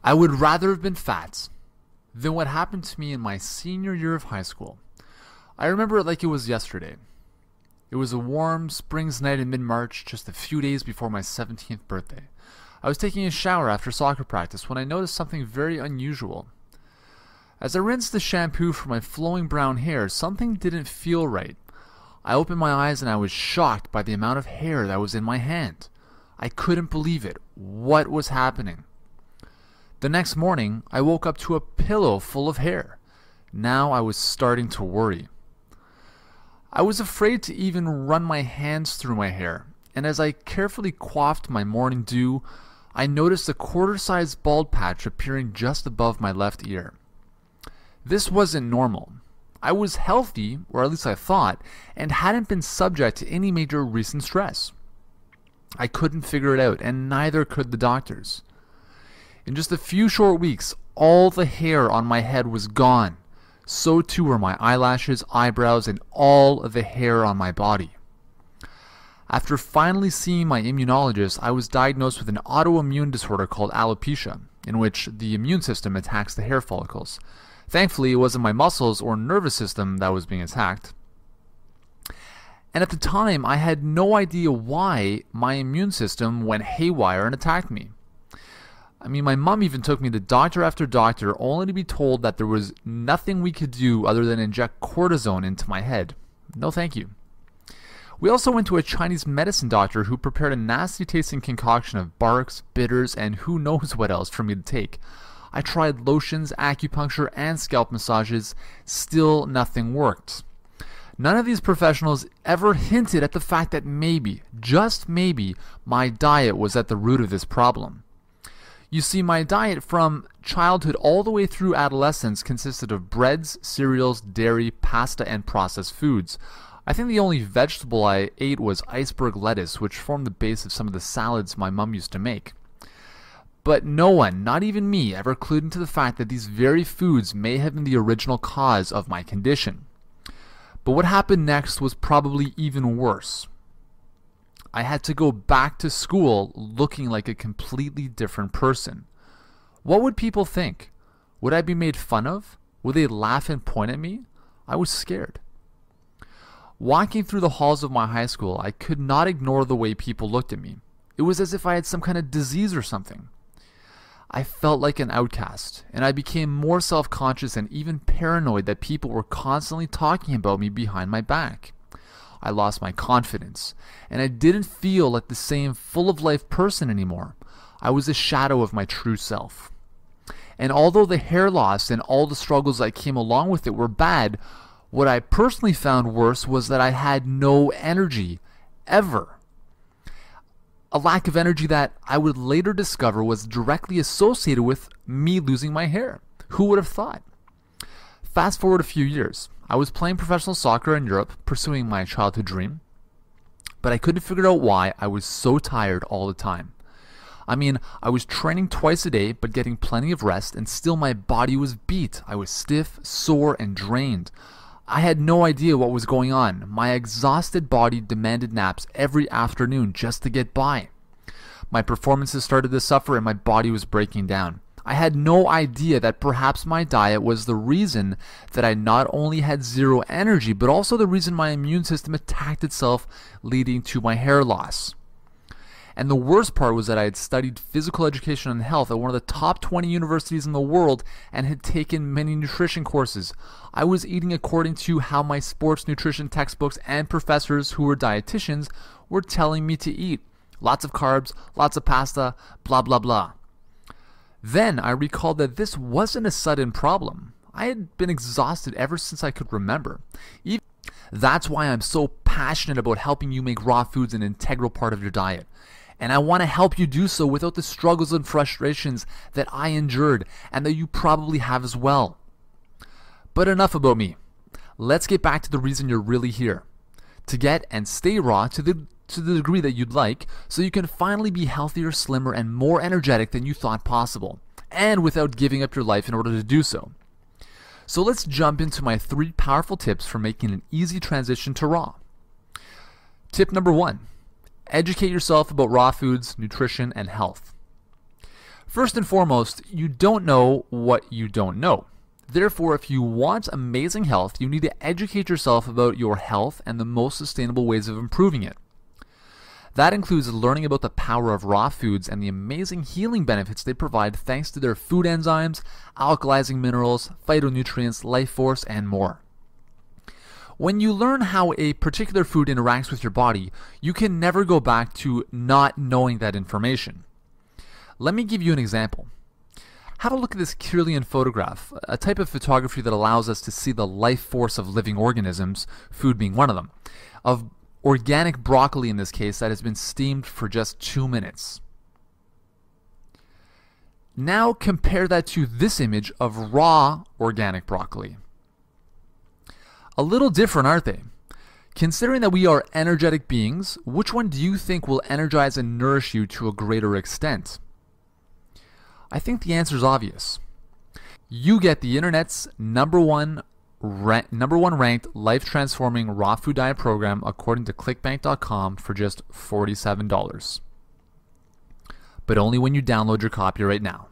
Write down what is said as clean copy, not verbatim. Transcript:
I would rather have been fat than what happened to me in my senior year of high school. I remember it like it was yesterday. It was a warm spring's night in mid-March, just a few days before my 17th birthday. I was taking a shower after soccer practice when I noticed something very unusual. As I rinsed the shampoo from my flowing brown hair, something didn't feel right. I opened my eyes and I was shocked by the amount of hair that was in my hand. I couldn't believe it. What was happening? The next morning, I woke up to a pillow full of hair. Now I was starting to worry. I was afraid to even run my hands through my hair, and as I carefully coiffed my morning dew, I noticed a quarter-sized bald patch appearing just above my left ear. This wasn't normal. I was healthy, or at least I thought, and hadn't been subject to any major recent stress. I couldn't figure it out, and neither could the doctors. In just a few short weeks, all the hair on my head was gone. So too were my eyelashes, eyebrows, and all of the hair on my body. After finally seeing my immunologist, I was diagnosed with an autoimmune disorder called alopecia, in which the immune system attacks the hair follicles. Thankfully, it wasn't my muscles or nervous system that was being attacked. And at the time, I had no idea why my immune system went haywire and attacked me. My mom even took me to doctor after doctor, only to be told that there was nothing we could do other than inject cortisone into my head. No thank you. We also went to a Chinese medicine doctor who prepared a nasty-tasting concoction of barks, bitters, and who knows what else for me to take. I tried lotions, acupuncture, and scalp massages. Still nothing worked. None of these professionals ever hinted at the fact that maybe, just maybe, my diet was at the root of this problem. You see, my diet from childhood all the way through adolescence consisted of breads, cereals, dairy, pasta, and processed foods. I think the only vegetable I ate was iceberg lettuce, which formed the base of some of the salads my mom used to make. But no one, not even me, ever clued into the fact that these very foods may have been the original cause of my condition. But what happened next was probably even worse. I had to go back to school looking like a completely different person. What would people think? Would I be made fun of? Would they laugh and point at me? I was scared. Walking through the halls of my high school, I could not ignore the way people looked at me. It was as if I had some kind of disease or something. I felt like an outcast, and I became more self-conscious and even paranoid that people were constantly talking about me behind my back. I lost my confidence, and I didn't feel like the same full-of-life person anymore. I was a shadow of my true self. And although the hair loss and all the struggles that came along with it were bad, what I personally found worse was that I had no energy, ever. A lack of energy that I would later discover was directly associated with me losing my hair. Who would have thought? Fast forward a few years. I was playing professional soccer in Europe, pursuing my childhood dream, but I couldn't figure out why I was so tired all the time. I was training twice a day, but getting plenty of rest, and still my body was beat. I was stiff, sore, and drained. I had no idea what was going on. My exhausted body demanded naps every afternoon just to get by. My performances started to suffer and my body was breaking down. I had no idea that perhaps my diet was the reason that I not only had zero energy, but also the reason my immune system attacked itself, leading to my hair loss. And the worst part was that I had studied physical education and health at one of the top 20 universities in the world and had taken many nutrition courses. I was eating according to how my sports nutrition textbooks and professors who were dietitians were telling me to eat. Lots of carbs, lots of pasta, blah blah blah. Then I recalled that this wasn't a sudden problem. I had been exhausted ever since I could remember. That's why I'm so passionate about helping you make raw foods an integral part of your diet. And I want to help you do so without the struggles and frustrations that I endured and that you probably have as well. But enough about me. Let's get back to the reason you're really here. To get and stay raw to the degree that you'd like, so you can finally be healthier, slimmer, and more energetic than you thought possible, and without giving up your life in order to do so. So let's jump into my 3 powerful tips for making an easy transition to raw. Tip number 1. Educate yourself about raw foods, nutrition, and health. First and foremost, you don't know what you don't know. Therefore, if you want amazing health, you need to educate yourself about your health and the most sustainable ways of improving it. That includes learning about the power of raw foods and the amazing healing benefits they provide thanks to their food enzymes, alkalizing minerals, phytonutrients, life force, and more. When you learn how a particular food interacts with your body, you can never go back to not knowing that information. Let me give you an example. Have a look at this Kirlian photograph, a type of photography that allows us to see the life force of living organisms, food being one of them, of organic broccoli in this case that has been steamed for just 2 minutes. Now compare that to this image of raw organic broccoli. A little different, aren't they? Considering that we are energetic beings, which one do you think will energize and nourish you to a greater extent? I think the answer is obvious. You get the internet's number one ranked life-transforming raw food diet program according to clickbank.com for just $47. But only when you download your copy right now.